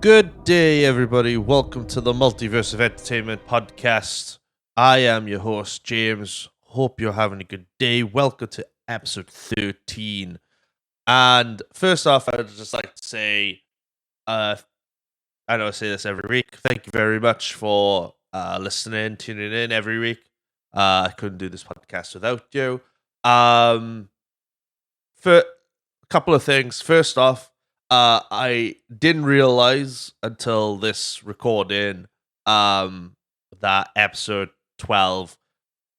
Good day, everybody. Welcome to the Multiverse of Entertainment podcast. I am your host, James. Hope you're having a good day. Welcome to episode 13. And first off, I'd just like to say, I know I say this every week. Thank you very much for listening, tuning in every week. I couldn't do this podcast without you. For a couple of things. First off, I didn't realize until this recording that episode 12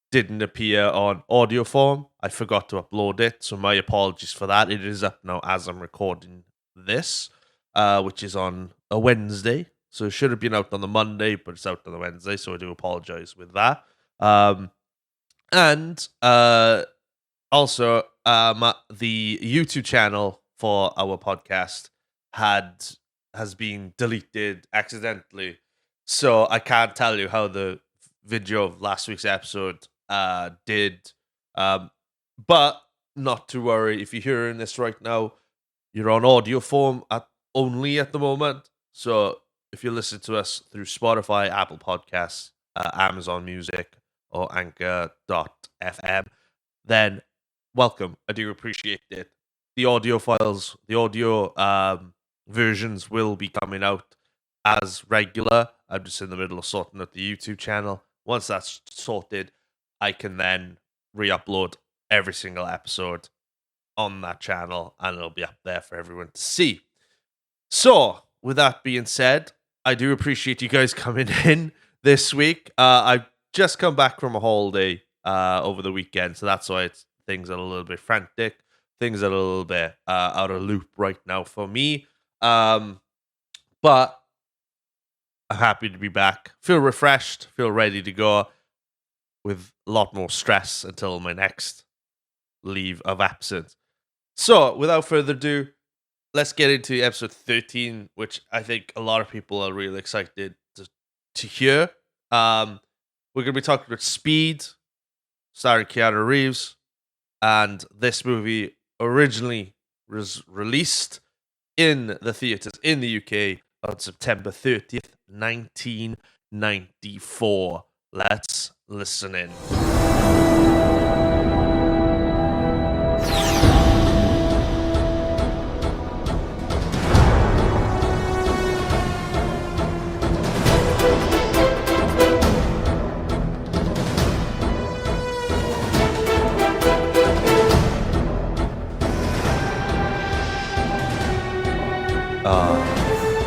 didn't appear on audio form. I forgot to upload it, so my apologies for that. It is up now as I'm recording this, which is on a Wednesday. So it should have been out on the Monday, but it's out on the Wednesday, so I do apologize with that. And also, the YouTube channel for our podcast has been deleted accidentally, so I can't tell you how the video of last week's episode did. But not to worry, if you're hearing this right now, you're on audio form only at the moment. So if you listen to us through Spotify, Apple Podcasts, Amazon Music, or Anchor.fm, then welcome. I do appreciate it. The audio files, the audio versions will be coming out as regular. I'm just in the middle of sorting out the YouTube channel. Once that's sorted, I can then re-upload every single episode on that channel, and it'll be up there for everyone to see. So, with that being said, I do appreciate you guys coming in this week. I've just come back from a holiday over the weekend, so that's why things are a little bit frantic. Things are a little bit out of loop right now for me. But I'm happy to be back. Feel refreshed, feel ready to go with a lot more stress until my next leave of absence. So, without further ado, let's get into episode 13, which I think a lot of people are really excited to hear. We're going to be talking about Speed, starring Keanu Reeves, and this movie originally was released in the theaters in the UK on September 30th, 1994. Let's listen in.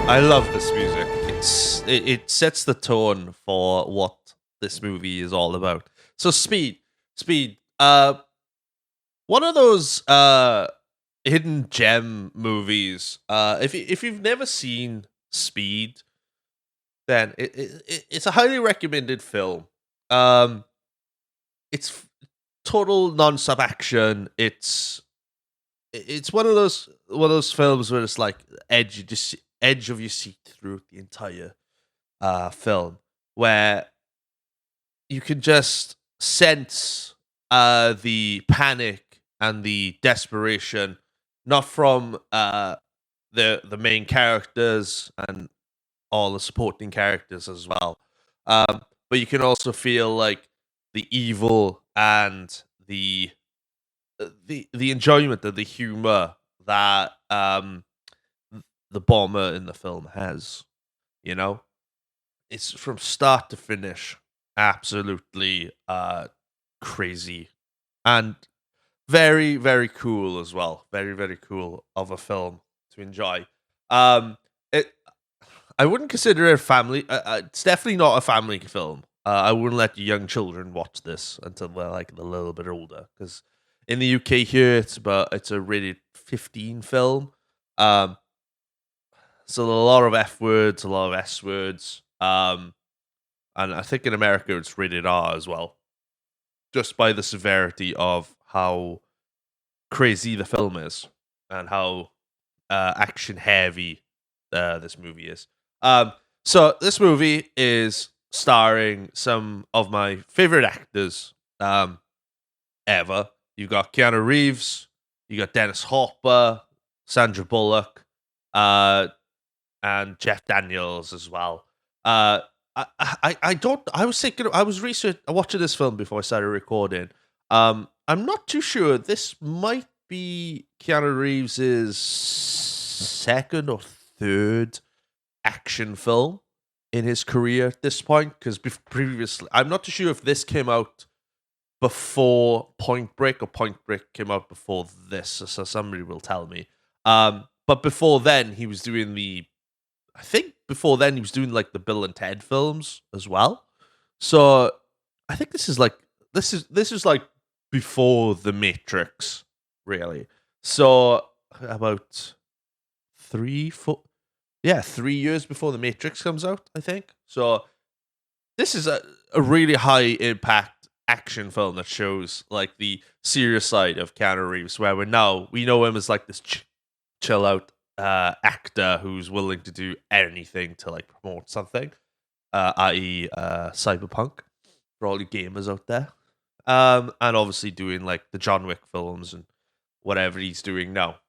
I love this music. It sets the tone for what this movie is all about. So Speed. One of those hidden gem movies. If you've never seen Speed, then it's a highly recommended film. It's total non-stop action. It's one of those films where it's like edge of your seat through the entire film, where you can just sense the panic and the desperation, not from the main characters and all the supporting characters as well, but you can also feel like the evil and the enjoyment and the humor that the bomber in the film has. You know, it's from start to finish absolutely crazy and very, very cool as well. Very, very cool of a film to enjoy. It I wouldn't consider it a family. It's definitely not a family film. I wouldn't let young children watch this until they're like a little bit older, because in the UK here it's a rated 15 film. Um, so a lot of F words, a lot of S words, and I think in America it's rated R as well, just by the severity of how crazy the film is and how action heavy this movie is. So this movie is starring some of my favorite actors ever. You got Keanu Reeves, you got Dennis Hopper, Sandra Bullock, and Jeff Daniels as well. I don't. I was thinking. I was watching this film before I started recording. I'm not too sure. This might be Keanu Reeves's second or third action film in his career at this point. Because previously, I'm not too sure if this came out before Point Break or Point Break came out before this. So somebody will tell me. But before then, he was doing I think before then he was doing like the Bill and Ted films as well. So I think this is like before the Matrix, really. So about 3 years before the Matrix comes out, I think. So this is a really high impact action film that shows like the serious side of Keanu Reeves, where we know him as like this chill out actor who's willing to do anything to like promote something, i.e., cyberpunk for all you gamers out there. And obviously doing like the John Wick films and whatever he's doing now.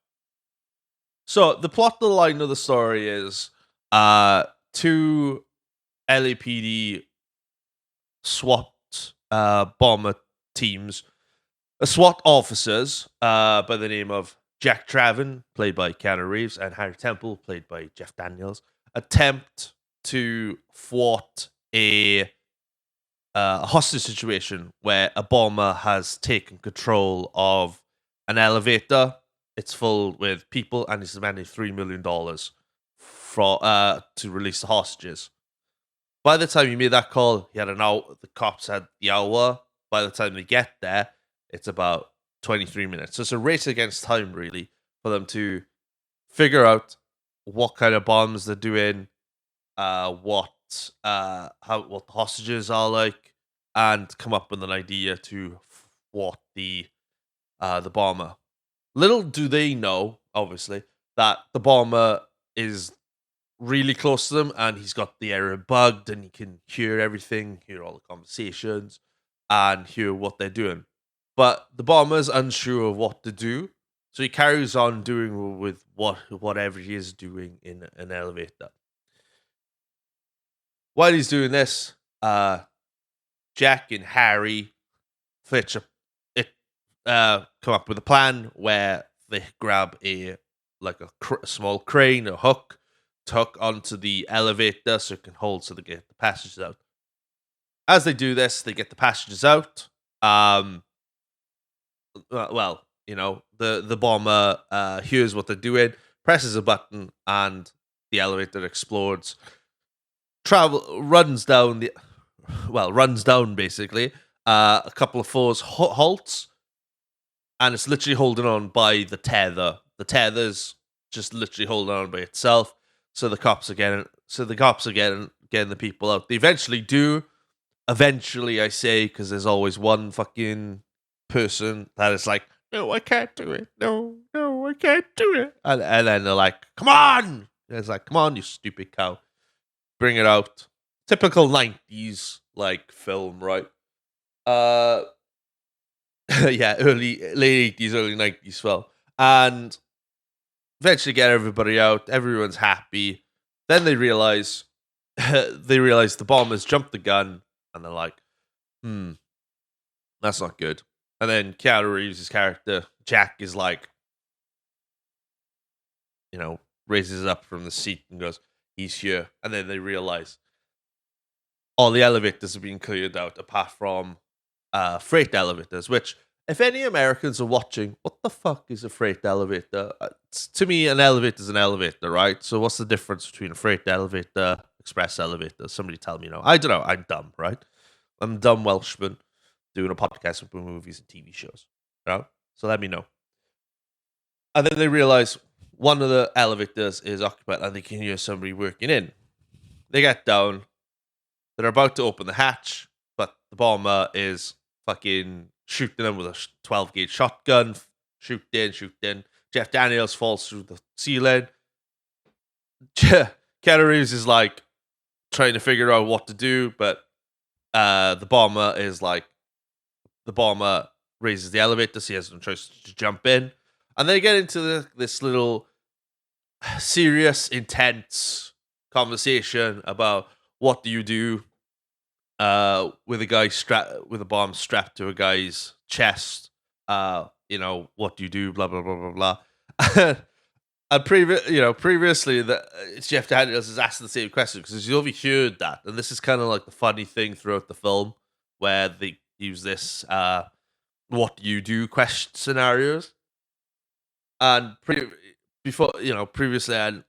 So the plot, the line of the story is two LAPD SWAT bomber teams, SWAT officers by the name of Jack Traven, played by Keanu Reeves, and Harry Temple, played by Jeff Daniels, attempt to thwart a hostage situation where a bomber has taken control of an elevator. It's full with people, and he's demanding $3 million to release the hostages. By the time he made that call, he had an hour. The cops had the hour. By the time they get there, it's about 23 minutes. So it's a race against time, really, for them to figure out what kind of bombs they're doing, what the hostages are like, and come up with an idea to thwart the bomber. Little do they know, obviously, that the bomber is really close to them, and he's got the area bugged, and he can hear everything, hear all the conversations, and hear what they're doing. But the bomber's unsure of what to do, so he carries on doing with whatever he is doing in an elevator. While he's doing this, Jack and Harry Fletcher come up with a plan where they grab a small crane, a hook, to hook onto the elevator so it can hold, so they get the passengers out. As they do this, they get the passengers out. The bomber hears what they're doing, presses a button, and the elevator explodes. Runs down basically. A couple of floors halts, and it's literally holding on by the tether. The tether's just literally holding on by itself. So the cops are getting the people out. They eventually do. Eventually, I say, because there's always one fucking person that is like, no, I can't do it. No, I can't do it. And then they're like, come on. And it's like, come on, you stupid cow. Bring it out. Typical 90s like film, right? Late 80s, early 90s film. And eventually get everybody out. Everyone's happy. Then they realize the bombers jumped the gun, and they're like, that's not good. And then Keanu Reeves' character, Jack, is like, raises up from the seat and goes, he's here. And then they realize all the elevators have been cleared out apart from freight elevators, which, if any Americans are watching, what the fuck is a freight elevator? To me, an elevator is an elevator, right? So what's the difference between a freight elevator, express elevator? Somebody tell me. I don't know. I'm dumb, right? I'm a dumb Welshman doing a podcast with movies and TV shows. So let me know. And then they realize one of the elevators is occupied, and they can hear somebody working in. They get down. They're about to open the hatch, but the bomber is fucking shooting them with a 12 gauge shotgun. Shoot in. Jeff Daniels falls through the ceiling. Keanu Reeves is like trying to figure out what to do, but the bomber raises the elevator, so he has no choice to jump in. And they get into this little serious, intense conversation about what do you do with a guy strapped with a bomb strapped to a guy's chest. What do you do? Blah blah blah blah blah. And previously, that Jeff Daniels is asking the same question because he's overheard that, and this is kind of like the funny thing throughout the film where they use this "what do you do" question scenarios, and previously, and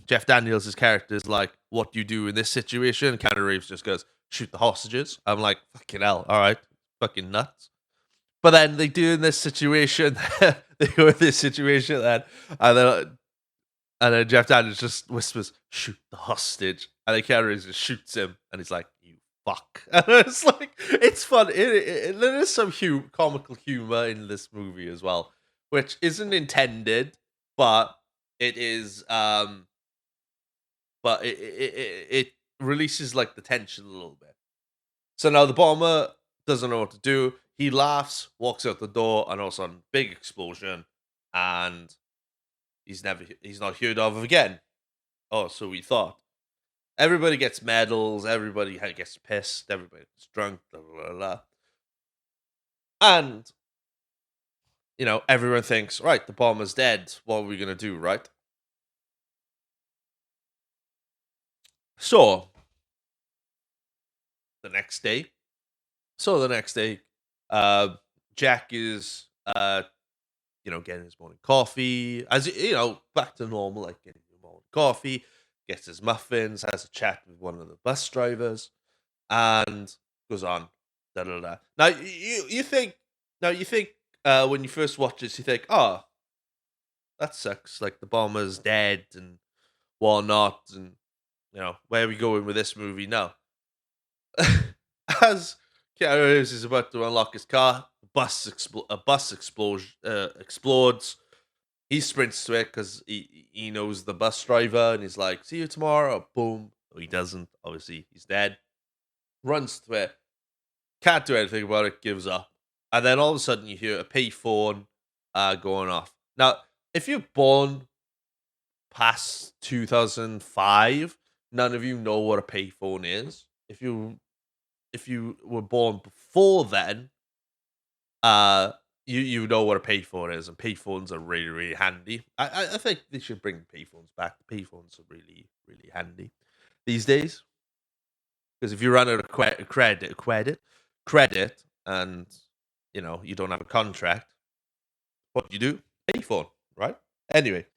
Jeff Daniels' character is like, "What do you do in this situation?" Keanu Reeves just goes, "Shoot the hostages." I'm like, "Fucking hell! All right, fucking nuts." But then they do in this situation, they go in this situation, and then Jeff Daniels just whispers, "Shoot the hostage," and then Keanu Reeves just shoots him, and he's like, "You fuck!" And it's like it's fun. There is some comical humor in this movie as well, which isn't intended, but it is. But it releases like the tension a little bit. So now the bomber doesn't know what to do. He laughs, walks out the door, and all of a sudden, big explosion, and he's not heard of again. Oh, so we thought. Everybody gets medals. Everybody gets pissed. Everybody gets drunk. Blah blah blah. Blah. And everyone thinks, right, the bomber's dead. What are we gonna do, right? So the next day, Jack is getting his morning coffee, as back to normal, like getting his morning coffee, gets his muffins, has a chat with one of the bus drivers, and goes on. Da, da, da. Now you think when you first watch this, you think, oh, that sucks. Like the bomber's dead and whatnot, and where are we going with this movie now? As Keanu Reeves is about to unlock his car, a bus explodes. He sprints to it because he knows the bus driver, and he's like, "See you tomorrow." Boom. No, he doesn't. Obviously, he's dead. Runs to it. Can't do anything about it. Gives up. And then all of a sudden, you hear a payphone going off. Now, if you're born past 2005, none of you know what a payphone is. If you were born before then, you know what a payphone is, and payphones are really really handy. I think they should bring payphones back. Payphones are really really handy these days because if you run out of credit, and you don't have a contract, what do you do? Payphone, right? Anyway,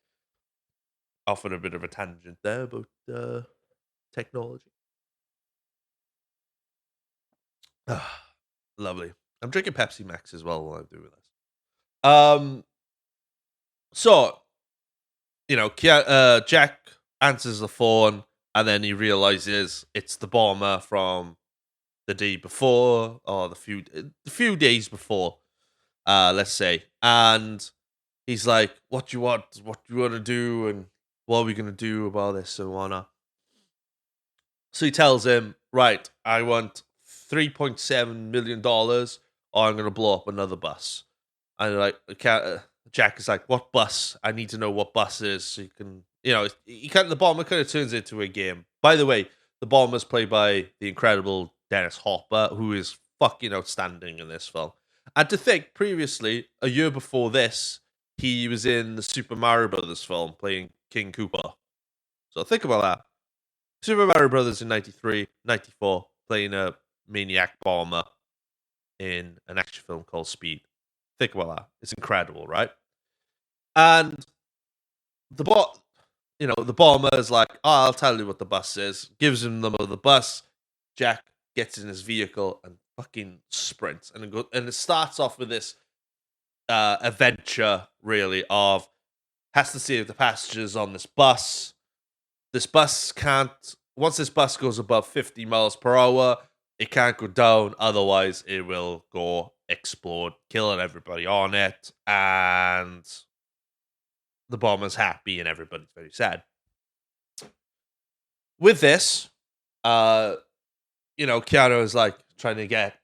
off on a bit of a tangent there about technology. Lovely. I'm drinking Pepsi Max as well while I'm doing this. So Jack answers the phone, and then he realizes it's the bomber from the day before, or the few days before, let's say. And he's like, "What do you want? What do you want to do? And what are we gonna do about this and whatnot?" So he tells him, "Right, I want $3.7 million, or I'm gonna blow up another bus." And Jack is like, "What bus? I need to know what bus is so you can, the bomber kind of turns into a game." By the way, the bomber is played by the incredible Dennis Hopper, who is fucking outstanding in this film. And to think, previously, a year before this, he was in the Super Mario Brothers film playing King Koopa. So think about that. Super Mario Brothers in 93, 94, playing a maniac bomber in an action film called Speed. Think about that. It's incredible, right? And the bomber is like, "Oh, I'll tell you what the bus is." Gives him the number of the bus. Jack gets in his vehicle and fucking sprints, and it starts off with this adventure, really, of has to save the passengers on this bus. This bus can't. Once this bus goes above 50 miles per hour, it can't go down. Otherwise, it will go explode, killing everybody on it. And the bomber's happy, and everybody's very sad. With this, Keanu is like trying to get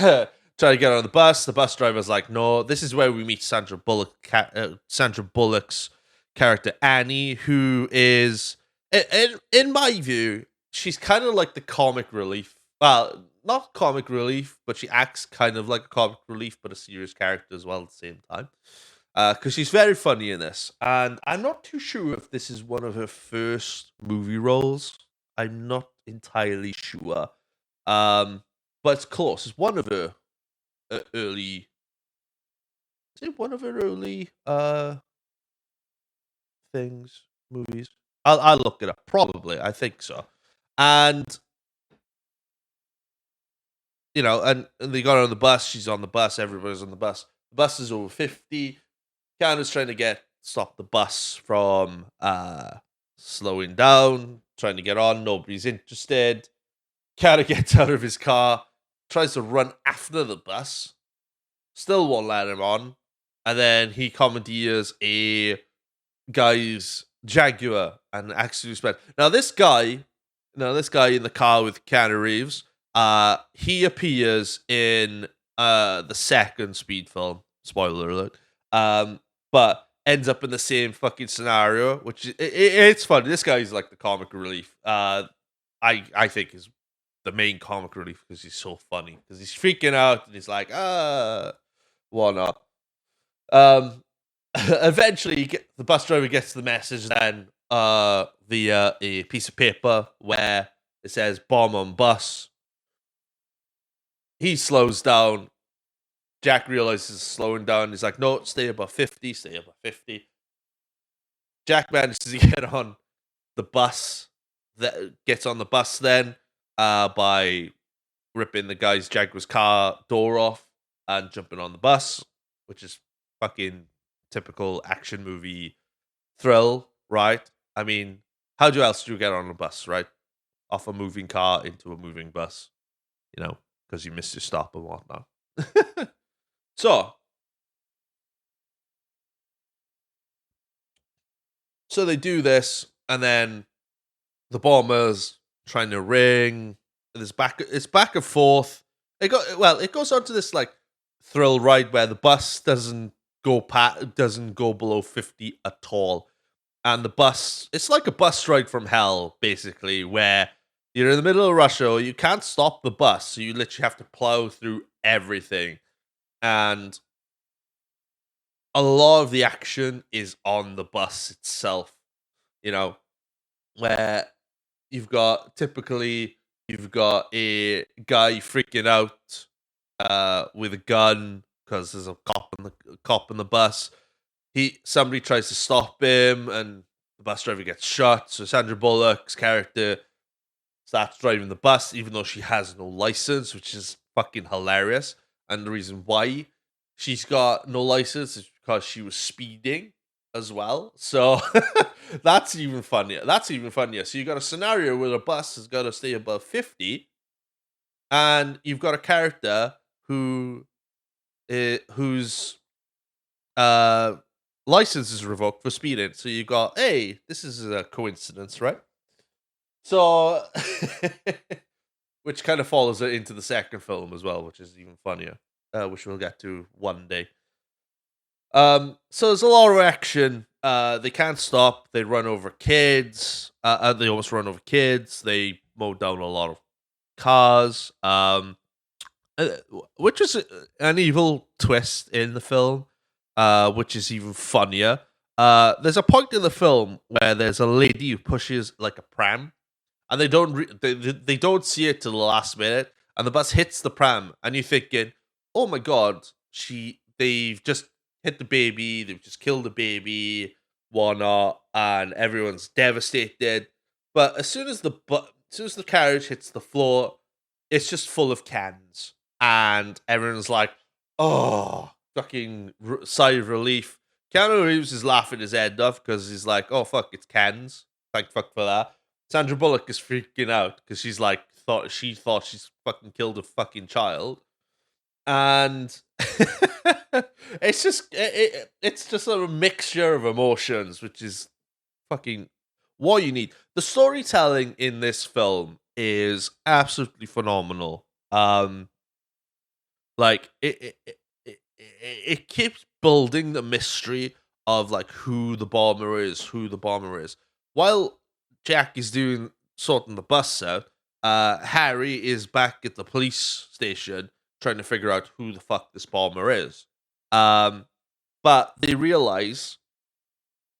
on the bus. The bus driver's like, "No, this is where we meet Sandra Bullock's character Annie, who is in my view, she's kind of like the comic relief. Well, not comic relief, but she acts kind of like a comic relief, but a serious character as well at the same time. Because she's very funny in this, and I'm not too sure if this is one of her first movie roles. I'm not entirely sure, but it's close. It's one of her early. Is it one of her early things movies? I'll look it up. Probably, I think so. And and they got her on the bus. She's on the bus. Everybody's on the bus. The bus is over 50. Keanu's trying to stop the bus from slowing down, trying to get on. Nobody's interested. Keanu gets out of his car, tries to run after the bus, still won't let him on, and then he commandeers a guy's Jaguar and accidentally sped. This guy in the car with Keanu Reeves, he appears in the second Speed film. Spoiler alert. But ends up in the same fucking scenario, which it's funny. This guy's like the comic relief. I think is the main comic relief because he's so funny. Because he's freaking out and he's like, whatnot. Eventually, the bus driver gets the message then via a piece of paper where it says "bomb on bus." He slows down. Jack realizes slowing down. He's like, "No, stay above 50. Stay above 50." Jack manages to get on the bus. That gets on the bus then by ripping the guy's Jaguar's car door off and jumping on the bus, which is fucking typical action movie thrill, right? I mean, how else do you get on a bus, right? Off a moving car into a moving bus, because you missed your stop and whatnot. So they do this, and then the bombers trying to ring. It's back and forth. It goes on to this like thrill ride where the bus doesn't go below 50 at all. And the bus, it's like a bus ride from hell, basically, where you're in the middle of rush hour, you can't stop the bus, so you literally have to plow through everything. And a lot of the action is on the bus itself, where you've got a guy freaking out with a gun because there's a cop in the bus. Somebody tries to stop him, and the bus driver gets shot. So Sandra Bullock's character starts driving the bus, even though she has no license, which is fucking hilarious. And the reason why she's got no license is because she was speeding as well. So that's even funnier. So you got a scenario where a bus has got to stay above 50, and you've got a character whose license is revoked for speeding. So you got, hey, this is a coincidence, right? So, which kind of follows it into the second film as well, which is even funnier, which we'll get to one day. So there's a lot of action. They can't stop. They run over kids. They almost run over kids. They mow down a lot of cars. Which is an evil twist in the film, which is even funnier. There's a point in the film where there's a lady who pushes like a pram, and they don't see it till the last minute, and the bus hits the pram, and you're thinking, "Oh my god, they've just hit the baby, they've just killed the baby, whatnot," and everyone's devastated. But as soon as the carriage hits the floor, it's just full of cans, and everyone's like, "Oh, fucking sigh of relief." Keanu Reeves is laughing his head off because he's like, "Oh fuck, it's cans. Thank fuck for that." Sandra Bullock is freaking out because she's like thought she's fucking killed a fucking child, and it's just a mixture of emotions, which is fucking what you need. The storytelling in this film is absolutely phenomenal. Like it keeps building the mystery of like who the bomber is. While Jack is doing sorting the bus out, Harry is back at the police station trying to figure out who the fuck this bomber is. Um, but they realize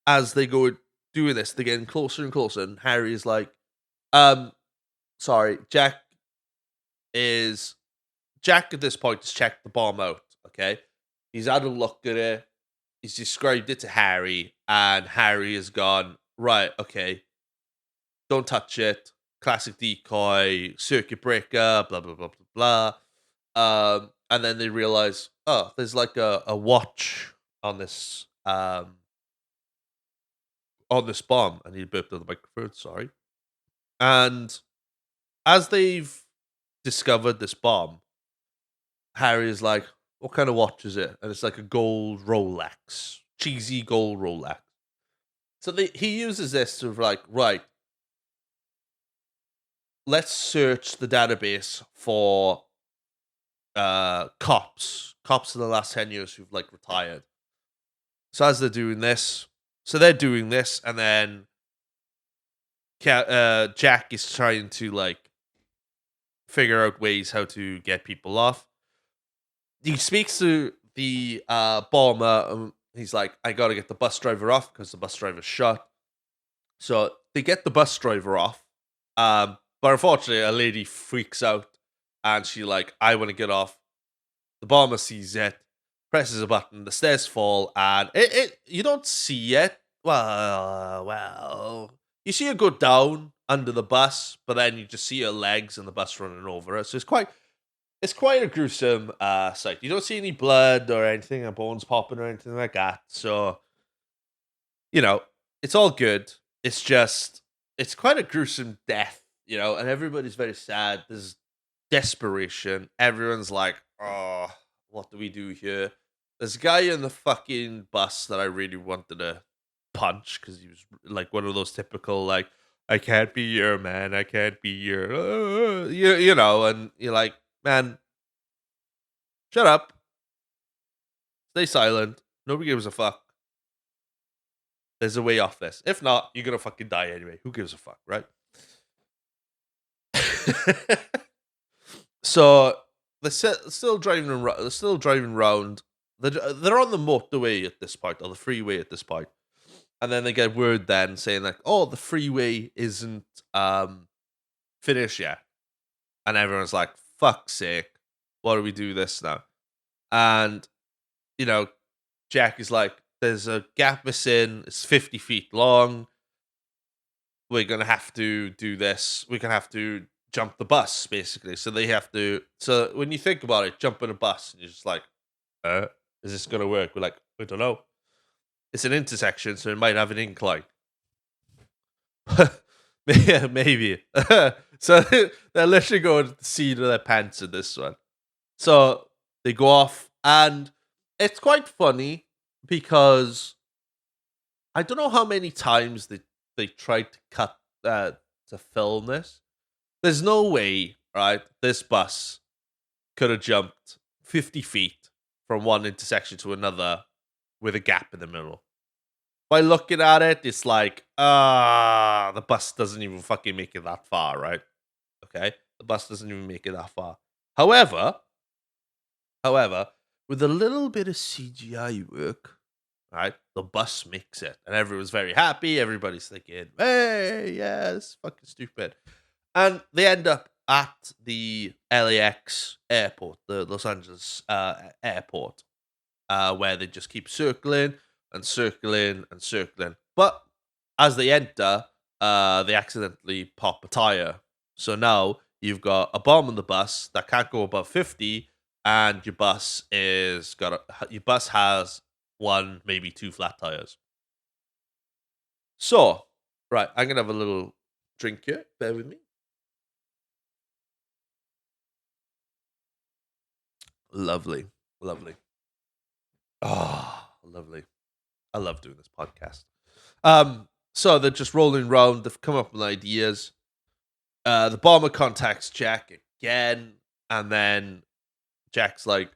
as they go doing this, they're getting closer and closer, and Harry is like, um, sorry, is Jack at this point has checked the bomb out, okay? He's had a look at it. He's described it to Harry, and Harry has gone, right, okay, don't touch it. Classic decoy, circuit breaker, blah, blah, blah, blah, blah. And then they realize, oh, there's like a watch on this bomb. And he burped on the microphone, sorry. And as they've discovered this bomb, Harry is like, what kind of watch is it? And it's like a gold Rolex, cheesy gold Rolex. So he uses this to like, right, let's search the database for cops in the last 10 years who've like retired. So as they're doing this, and then Jack is trying to like figure out ways how to get people off. He speaks to the bomber. He's like, I gotta get the bus driver off because the bus driver's shot. So they get the bus driver off. But unfortunately, a lady freaks out and she like, I want to get off. The bomber sees it, presses a button, the stairs fall, and it you don't see it. Well, you see her go down under the bus, but then you just see her legs and the bus running over her. So it's quite a gruesome sight. You don't see any blood or anything, or bones popping or anything like that. So, it's all good. It's just, it's quite a gruesome death, and everybody's very sad. There's desperation. Everyone's like, oh, what do we do here? There's a guy in the fucking bus that I really wanted to punch because he was like one of those typical, like, I can't be your man. I can't be your, and you're like, man, shut up. Stay silent. Nobody gives a fuck. There's a way off this. If not, you're gonna fucking die anyway. Who gives a fuck, right? So they're still driving around. They're still driving around. They're on the motorway at this point, or the freeway at this point, and then they get word then saying like, "Oh, the freeway isn't finished yet," and everyone's like, "Fuck's sake, why do we do this now?" And Jack is like, "There's a gap missing. It's 50 feet long. We're gonna have to do this. We're gonna have to jump the bus, basically." So they have to. So when you think about it, jump in a bus, and you're just like, is this gonna work? We're like, we don't know. It's an intersection, so it might have an incline. Yeah, maybe. So they're literally going to the seat of their pants in this one. So they go off, and it's quite funny because I don't know how many times they tried to cut to film this. There's no way, right? This bus could have jumped 50 feet from one intersection to another with a gap in the middle. By looking at it, it's like, the bus doesn't even fucking make it that far, right? Okay, the bus doesn't even make it that far. However, with a little bit of CGI work, right, the bus makes it, and everyone's very happy. Everybody's thinking, "Hey, yes, fucking stupid," and they end up at the LAX airport, the Los Angeles airport, where they just keep circling and circling and circling. But as they enter, they accidentally pop a tire. So now you've got a bomb on the bus that can't go above 50, and your bus has one, maybe two flat tires. So, right, I'm gonna have a little drink here. Bear with me. Lovely, lovely. Oh, lovely. I love doing this podcast. So they're just rolling around. They've come up with ideas. The bomber contacts Jack again, and then Jack's like,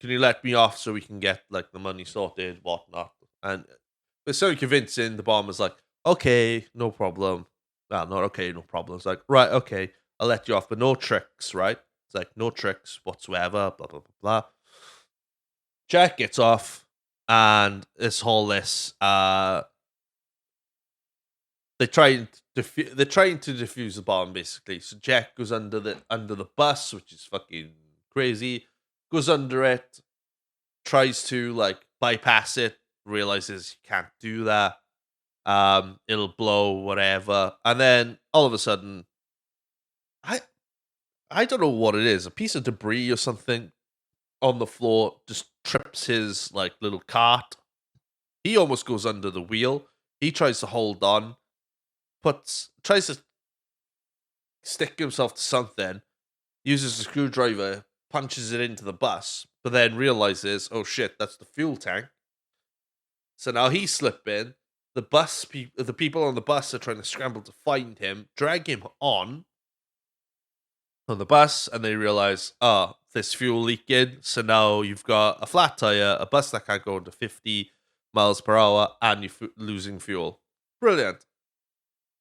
"Can you let me off so we can get like the money sorted, whatnot?" And it's so convincing. The bomber's like, okay, no problem. Well, not okay, no problem. It's like, right, okay, I'll let you off, but no tricks, right? It's like, no tricks whatsoever, blah, blah, blah, blah. Jack gets off, and they're trying to defuse the bomb basically. So Jack goes under the bus, which is fucking crazy. Goes under it, tries to like bypass it, realizes you can't do that. It'll blow, whatever. And then all of a sudden, I I don't know what it is, a piece of debris or something on the floor just trips his like little cart. He almost goes under the wheel. He tries to hold on, tries to stick himself to something, uses a screwdriver, punches it into the bus, but then realizes, oh shit, that's the fuel tank. So now he's slipping. The people on the bus are trying to scramble to find him, drag him on the bus, and they realize, oh, there's fuel leaking. So now you've got a flat tire, a bus that can't go under 50 miles per hour, and you're losing fuel. Brilliant.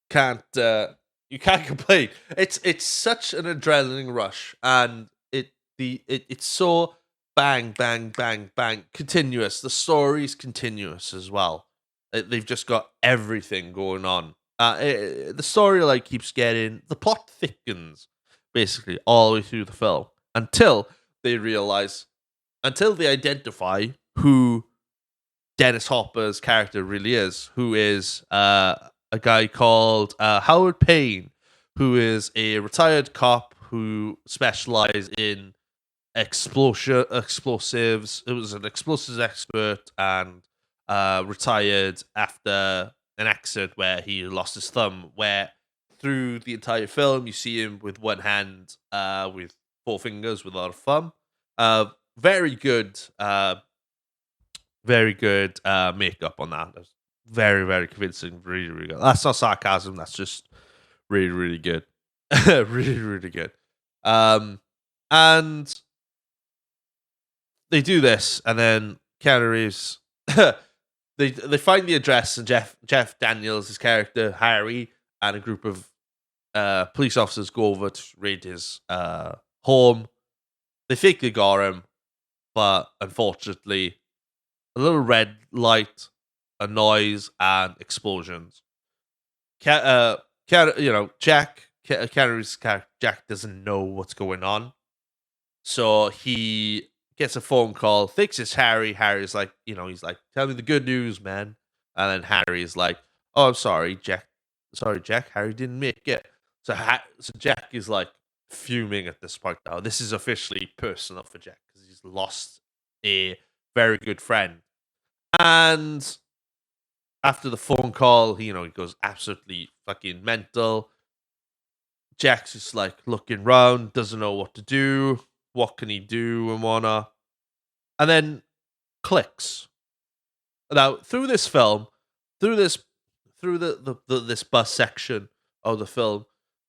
Can't you can't complain. It's such an adrenaline rush, and it's so bang bang bang bang continuous. The story's continuous as well. They've just got everything going on. The story like keeps getting the plot thickens basically all the way through the film until they realize, until they identify who Dennis Hopper's character really is, who is a guy called Howard Payne, who is a retired cop who specialized in explosives. It was an explosives expert and retired after an accident where he lost his thumb. Where through the entire film, you see him with one hand, with four fingers, without a thumb. Very good, makeup on that. That's very, very convincing. Really, really good. That's not sarcasm. That's just really, really good. Really, really good. And they do this, and then Keanu Reeves, they find the address, and Jeff Daniels, his character Harry, and a group of police officers go over to raid his home. They think they got him, but unfortunately, a little red light, a noise, and explosions. Jack, Keanu Reeves' character Jack doesn't know what's going on, so he gets a phone call, thinks it's Harry. Harry's like, he's like, tell me the good news, man. And then Harry's like, oh, I'm sorry, Jack. Sorry, Jack. Harry didn't make it. So Jack is like fuming at this point now. This is officially personal for Jack because he's lost a very good friend. And after the phone call, he goes absolutely fucking mental. Jack's just like looking around, doesn't know what to do. What can he do and whatnot? And then clicks. Now through this film, through this bus section of the film,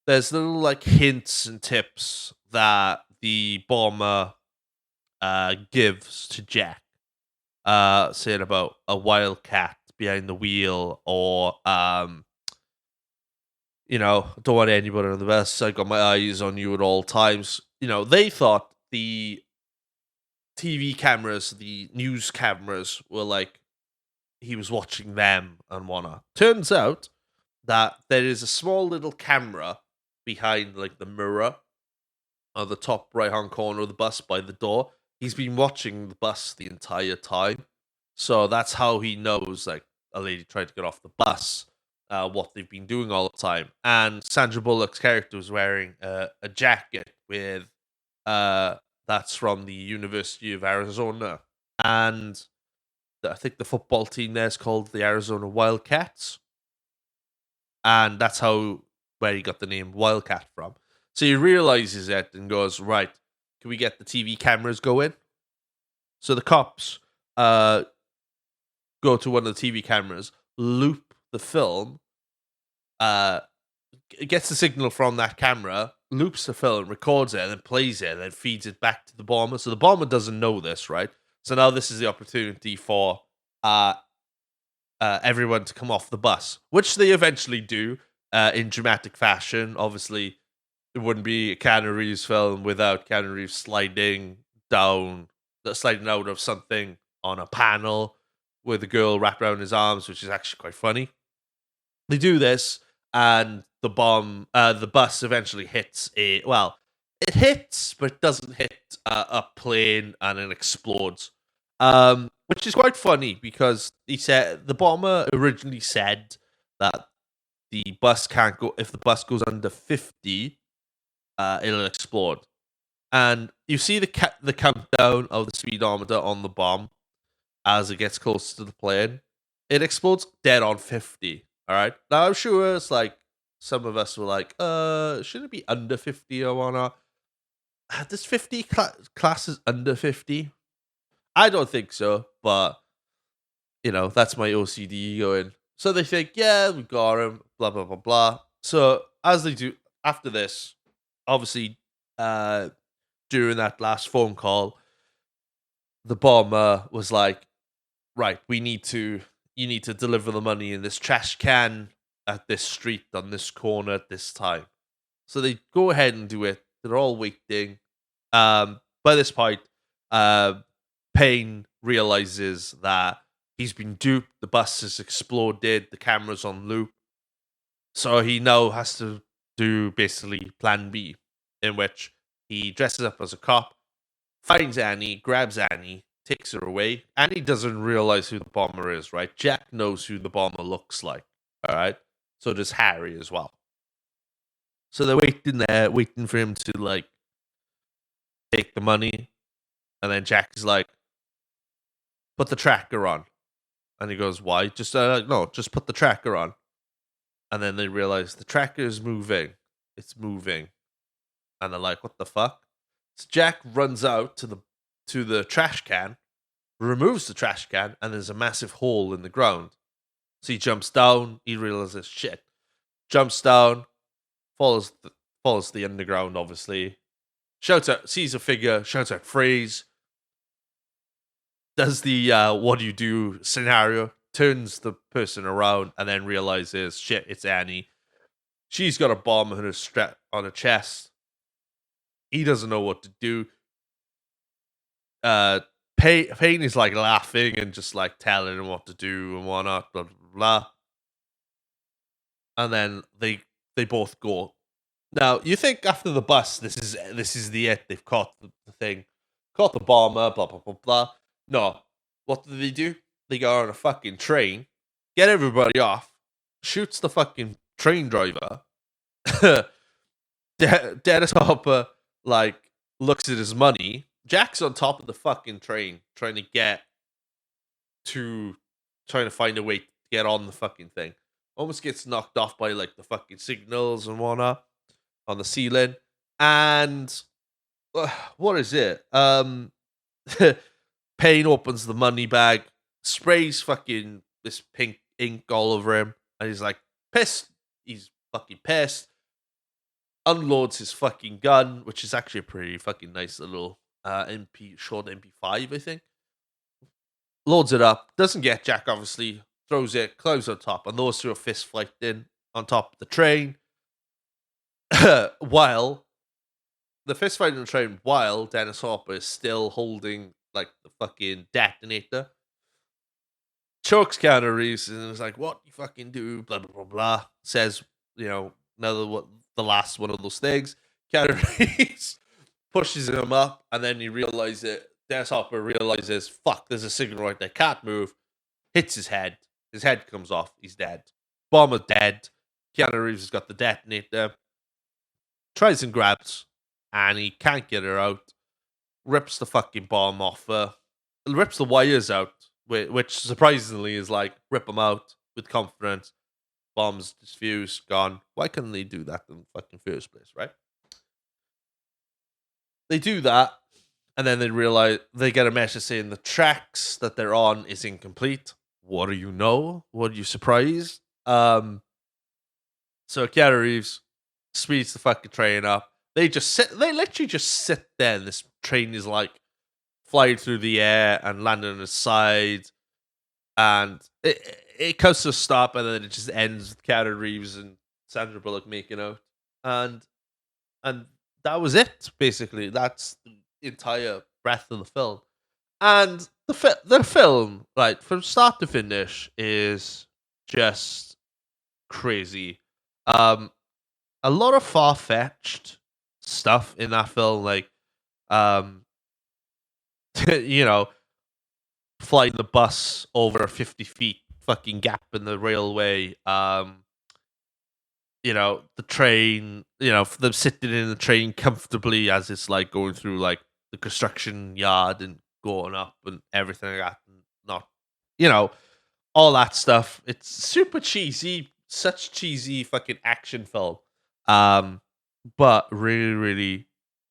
there's little like hints and tips that the bomber gives to Jack, saying about a wildcat behind the wheel, or don't want anybody on the bus. I got my eyes on you at all times. They thought the TV cameras, the news cameras, were like he was watching them and whatnot. Turns out that there is a small little camera behind like the mirror on the top right hand corner of the bus by the door. He's been watching the bus the entire time. So that's how he knows like a lady tried to get off the bus, what they've been doing all the time. And Sandra Bullock's character was wearing a jacket with that's from the University of Arizona. And I think the football team there is called the Arizona Wildcats. And that's where he got the name Wildcat from. So he realizes it and goes, right, can we get the TV cameras going? So the cops go to one of the TV cameras, loop the film, gets the signal from that camera, loops the film, records it, and then plays it, and then feeds it back to the bomber. So the bomber doesn't know this, right? So now this is the opportunity for everyone to come off the bus, which they eventually do in dramatic fashion. Obviously, it wouldn't be a Keanu Reeves film without Keanu Reeves sliding out of something on a panel with a girl wrapped around his arms, which is actually quite funny. They do this, and the bus eventually hits it hits, but it doesn't hit a plane, and it explodes. Which is quite funny because the bomber originally said that the bus can't go if the bus goes under 50, it'll explode. And you see the countdown of the speedometer on the bomb as it gets close to the plane. It explodes dead on 50. All right. Now I'm sure it's like some of us were like, should it be under 50 or whatnot? Does 50 classes under 50? I don't think so, but that's my OCD going. So they think, yeah, we got him, blah blah blah blah. So as they do after this, obviously, during that last phone call, the bomber was like, right, you need to deliver the money in this trash can at this street on this corner at this time. So they go ahead and do it. They're all waiting. By this point, Payne realizes that he's been duped. The bus has exploded. The camera's on loop. So he now has to do basically plan B, in which he dresses up as a cop, finds Annie, grabs Annie, takes her away. Annie doesn't realize who the bomber is, right? Jack knows who the bomber looks like, all right? So does Harry as well. So they're waiting there, waiting for him to, like, take the money. And then Jack is like, put the tracker on. And he goes, why? Just, no, just put the tracker on. And then they realize the tracker is moving. It's moving. And they're like, what the fuck? So Jack runs out to the trash can, removes the trash can, and there's a massive hole in the ground. So he jumps down, he realizes shit. Jumps down, follows the underground, obviously. Shouts out, sees a figure, shouts out freeze. Does the what do you do scenario, turns the person around, and then realizes shit, it's Annie. She's got a bomb on her chest. He doesn't know what to do. Payne is like laughing and just like telling him what to do and whatnot, blah blah blah. And then they both go. Now you think after the bus, this is the it. They've caught the thing, caught the bomber, blah blah blah blah. No, what do? They go on a fucking train, get everybody off, shoots the fucking train driver. Dennis Hopper like looks at his money. Jack's on top of the fucking train trying to find a way to get on the fucking thing. Almost gets knocked off by like the fucking signals and whatnot on the ceiling. And what is it? Payne opens the money bag, sprays fucking this pink ink all over him, and he's like pissed. He's fucking pissed. Unloads his fucking gun, which is actually a pretty fucking nice little short MP5, I think. Loads it up, doesn't get Jack, obviously, throws it, climbs on top, and those two are fist fighting on top of the train. While the fist fight on the train, while Dennis Hopper is still holding like the fucking detonator, chokes Keanu Reeves and is like, "What you fucking do?" Blah blah blah blah. Says, another the last one of those things. Keanu Reeves pushes him up, and then you realize it. Dennis Hopper realizes, "Fuck, there's a signal right there. Can't move." Hits his head. His head comes off. He's dead. Bomber dead. Keanu Reeves has got the detonator. Tries and grabs, and he can't get her out. Rips the fucking bomb off her. Rips the wires out, which surprisingly is like, rip them out with confidence. Bombs diffused, gone. Why couldn't they do that in the fucking first place, right? They do that, and then they realize they get a message saying the tracks that they're on is incomplete. What do you know? What are you surprised? So Keanu Reeves speeds the fucking train up. They literally just sit there. And this train is like flying through the air and landing on its side. And it comes to a stop, and then it just ends with Keanu Reeves and Sandra Bullock making out, and and that was it. Basically, that's the entire breadth of the film, and the film, right from start to finish, is just crazy. Um, a lot of far fetched stuff in that film, like um, you know, flying the bus over a 50 feet fucking gap in the railway. The train, them sitting in the train comfortably as it's like going through like the construction yard and going up and everything like that. And not, you know, all that stuff. It's super cheesy, such cheesy fucking action film. Um, but really, really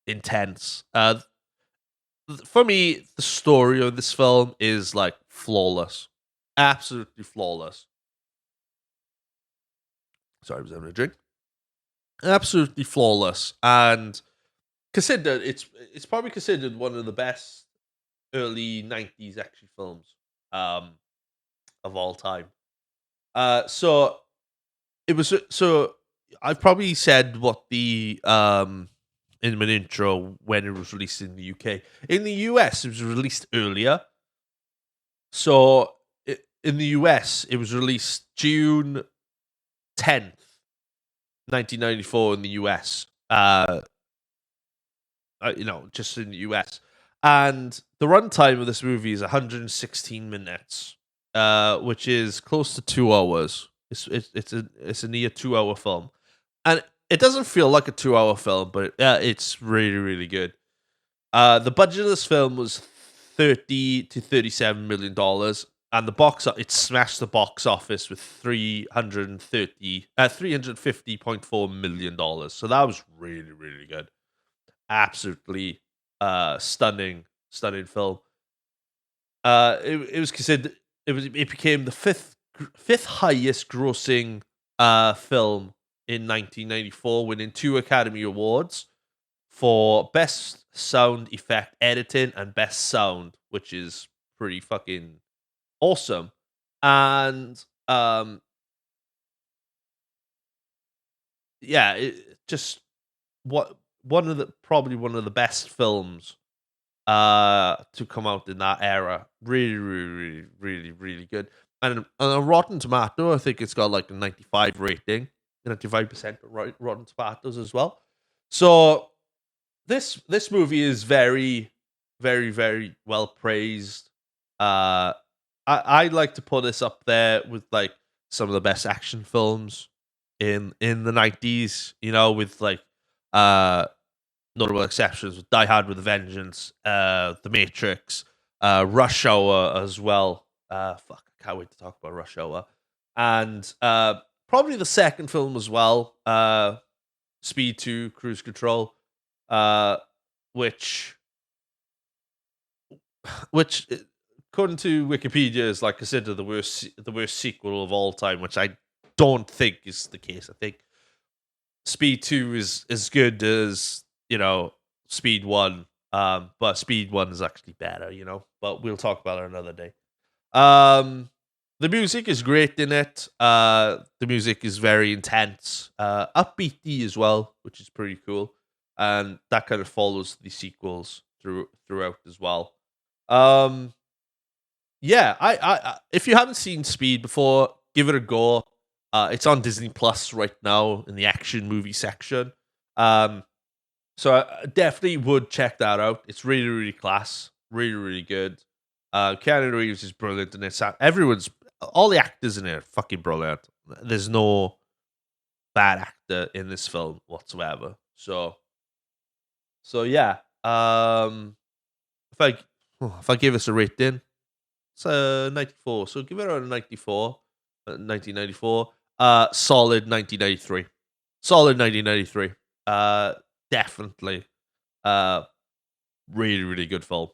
intense. For me, the story of this film is like flawless, absolutely flawless. Sorry, I was having a drink. Absolutely flawless, and considered it's probably considered one of the best early '90s action films um, of all time. So it was so I've probably said what the in my intro when it was released in the UK. In the US, it was released earlier. So in the US, it was released June 10th, 1994 in the US. Just in the US. And the runtime of this movie is 116 minutes, which is close to 2 hours. It's a near 2 hour film, and it doesn't feel like a 2 hour film, but it's really really good. The budget of this film was 30 to 37 million dollars, and it smashed the box office with 350.4 million dollars. So that was really really good. Absolutely stunning film. It was considered it became the fifth highest grossing film in 1994, winning 2 Academy Awards for best sound effect editing and best sound, which is pretty fucking awesome. And yeah, just what one of the best films to come out in that era. Really, really, really, really, really good. And on Rotten Tomato, I think it's got like a 95 rating, 95% Rotten Tomatoes as well. So this movie is very, very, very well praised. I like to put this up there with like some of the best action films in the 90s. With like uh notable exceptions with Die Hard with a Vengeance, The Matrix, Rush Hour as well. Fuck, I can't wait to talk about Rush Hour. And probably the second film as well, Speed 2, Cruise Control, uh, which, which, according to Wikipedia, is like considered the worst sequel of all time, which I don't think is the case. I think Speed 2 is as good as, Speed 1. But Speed 1 is actually better, but we'll talk about it another day. The music is great in it. The music is very intense, upbeaty as well, which is pretty cool. And that kind of follows the sequels throughout as well. Um, yeah, if you haven't seen Speed before, give it a go. It's on Disney Plus right now in the action movie section. Um, so I definitely would check that out. It's really, really class, really, really good. Keanu Reeves is brilliant in it. All the actors in it are fucking brilliant. There's no bad actor in this film whatsoever. So yeah. If I if I give us a rating, it's 94. So give it around a 94. 1994. Solid 1993. Solid 1993. Definitely. Uh, really, really good film.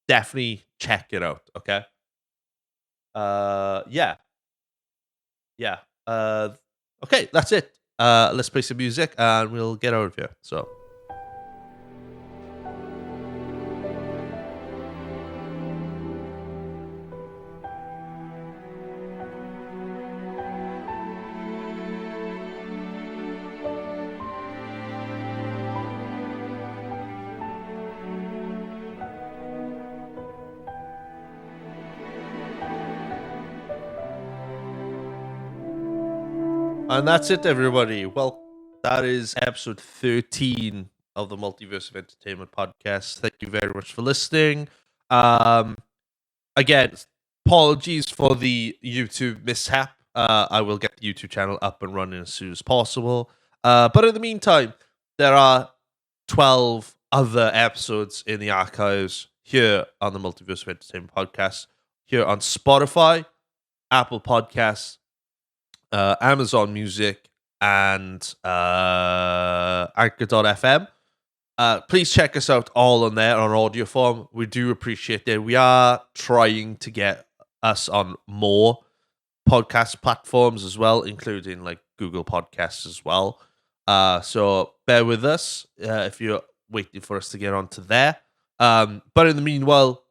Definitely check it out. Okay. Yeah, yeah. Okay, that's it. Let's play some music and we'll get out of here. So. And that's it, everybody. Well, that is episode 13 of the Multiverse of Entertainment podcast. Thank you very much for listening. Again, apologies for the YouTube mishap. I will get the YouTube channel up and running as soon as possible. But in the meantime, there are 12 other episodes in the archives here on the Multiverse of Entertainment podcast, here on Spotify, Apple Podcasts, Amazon Music, and Anchor.fm. Please check us out all on there on audio form. We do appreciate it. We are trying to get us on more podcast platforms as well, including like Google Podcasts as well. So bear with us if you're waiting for us to get onto there. But in the meanwhile,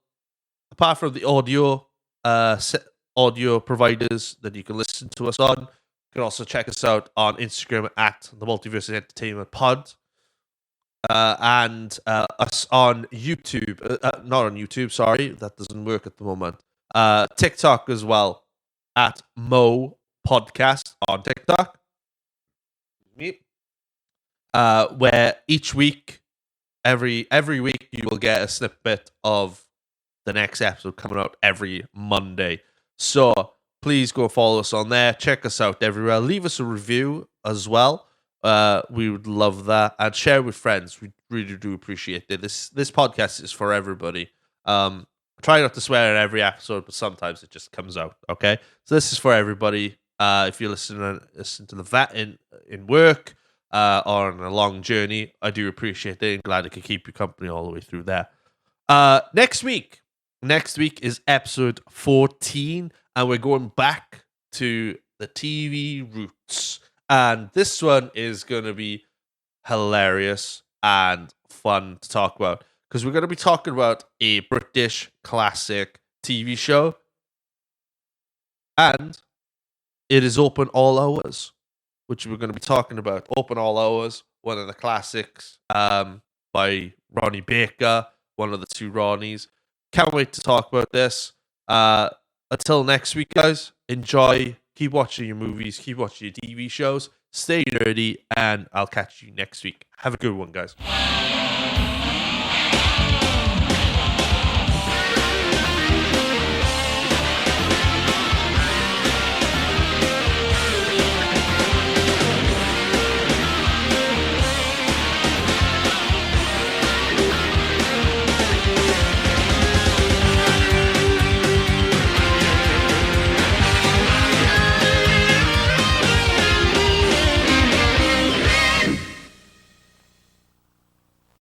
apart from the audio providers that you can listen to us on, you can also check us out on Instagram at the Multiverse Entertainment Pod. And us on YouTube, not on YouTube, sorry, that doesn't work at the moment. TikTok as well, at Mo Podcast on TikTok. Where each week, every week, you will get a snippet of the next episode coming out every Monday. So please go follow us on there. Check us out everywhere. Leave us a review as well. We would love that, and share with friends. We really do appreciate it. This podcast is for everybody. Try not to swear in every episode, but sometimes it just comes out. Okay, so this is for everybody. If you listen to the in work or on a long journey, I do appreciate it. I'm glad I could keep you company all the way through there. Next week is episode 14, and we're going back to the TV roots. And this one is going to be hilarious and fun to talk about, because we're going to be talking about a British classic TV show, and it is Open All Hours, which we're going to be talking about. Open All Hours, one of the classics by Ronnie Baker, one of the two Ronnies. Can't wait to talk about this. Until next week, guys, enjoy. Keep watching your movies. Keep watching your TV shows. Stay nerdy, and I'll catch you next week. Have a good one, guys.